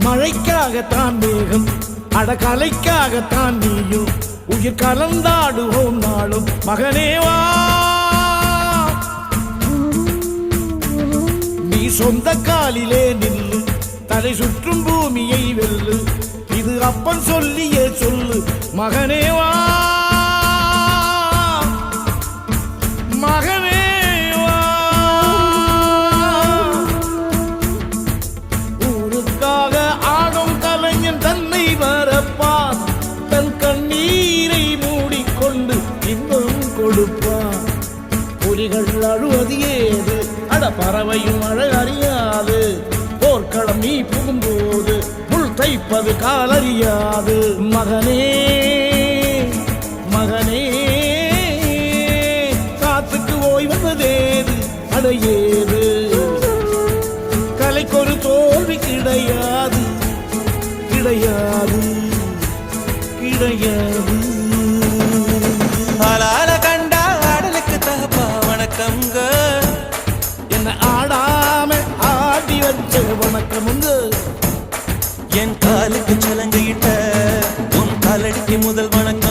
மழைக்காகத்தான் மேகம் அடகலைக்காகத்தான் நீயும் உயிர் கலந்தாடுவோம் நாளும் மகனேவா நீ சொந்த காலிலே நில்லு தலை சுற்றும் பூமியை வெல்லு இது அப்பன் சொல்லியே சொல்லு மகனேவா மகனேவா ஊருக்காக ஆடும் கலைஞன் தன்னை வரப்பான் தன் கண்ணீரை மூடிக்கொண்டு இன்பம் கொடுப்பான் புலிகள் அழுவது ஏது அட பறவையும் அழகறியாது போர்க்களம் நீ புகும்போது முள் தைப்பது காலறியாது மகனே மகனே காத்துக்கு ஓய்வதேது அடையேது கலைக்கொரு தோல்வி கிடையாது கிடையாது கிடையாது ஆளால கண்டா ஆடலுக்கு தகப்பா வணக்கம்ங்க என்ன ஆடாம ஆடி வச்ச வணக்கமுங்க என் காலுக்கு சலங்கையிட்ட உன் காலடிக்கு முதல் வணக்கம்